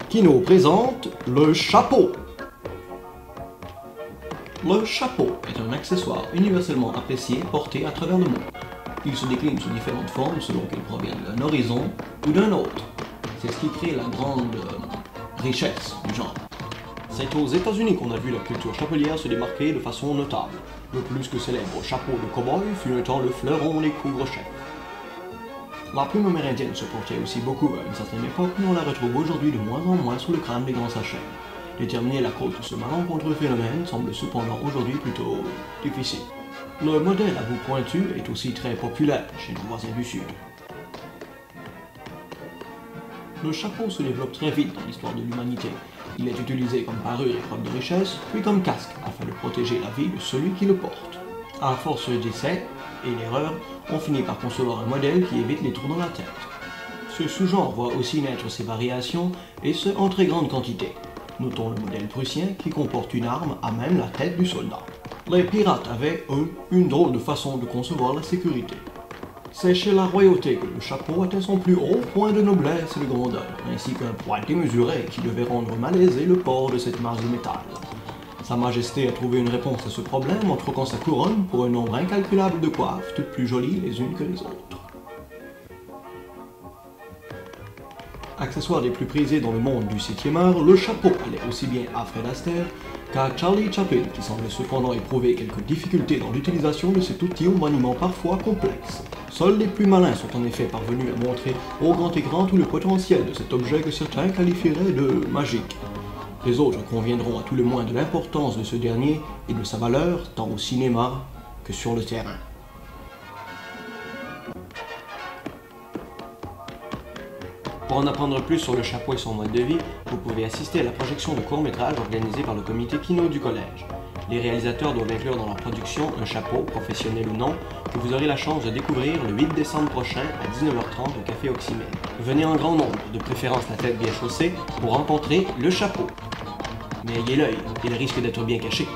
Kino présente le chapeau. Le chapeau est un accessoire universellement apprécié porté à travers le monde. Il se décline sous différentes formes selon qu'elles proviennent d'un horizon ou d'un autre. C'est ce qui crée la grande richesse du genre. C'est aux États-Unis qu'on a vu la culture chapelière se démarquer de façon notable. Le plus que célèbre chapeau de cow-boy fut un temps le fleuron des couvre-chefs. La plume amérindienne se portait aussi beaucoup à une certaine époque, mais on la retrouve aujourd'hui de moins en moins sous le crâne des grands sachets. Déterminer la cause de ce malencontreux phénomène semble cependant aujourd'hui plutôt difficile. Le modèle à bout pointu est aussi très populaire chez nos voisins du Sud. Le chapeau se développe très vite dans l'histoire de l'humanité. Il est utilisé comme parure et preuve de richesse, puis comme casque, afin de protéger la vie de celui qui le porte. À force d'essais et d'erreurs, on finit par concevoir un modèle qui évite les trous dans la tête. Ce sous-genre voit aussi naître ses variations, et ce en très grande quantité. Notons le modèle prussien qui comporte une arme à même la tête du soldat. Les pirates avaient, eux, une drôle de façon de concevoir la sécurité. C'est chez la royauté que le chapeau atteint son plus haut point de noblesse et de grandeur, ainsi qu'un poids démesuré qui devait rendre malaisé le port de cette masse de métal. Sa Majesté a trouvé une réponse à ce problème en troquant sa couronne pour un nombre incalculable de coiffes, toutes plus jolies les unes que les autres. Accessoire des plus prisés dans le monde du 7e art, le chapeau allait aussi bien à Fred Astaire qu'à Charlie Chaplin, qui semblait cependant éprouver quelques difficultés dans l'utilisation de cet outil au maniement parfois complexe. Seuls les plus malins sont en effet parvenus à montrer au grand écran tout le potentiel de cet objet que certains qualifieraient de magique. Les autres conviendront à tout le moins de l'importance de ce dernier et de sa valeur tant au cinéma que sur le terrain. Pour en apprendre plus sur le chapeau et son mode de vie, vous pouvez assister à la projection de courts-métrages organisée par le comité Kino du collège. Les réalisateurs doivent inclure dans leur production un chapeau, professionnel ou non, que vous aurez la chance de découvrir le 8 décembre prochain à 19h30 au Café Oxymène. Venez en grand nombre, de préférence la tête bien chaussée, pour rencontrer le chapeau. Mais ayez l'œil, il risque d'être bien caché.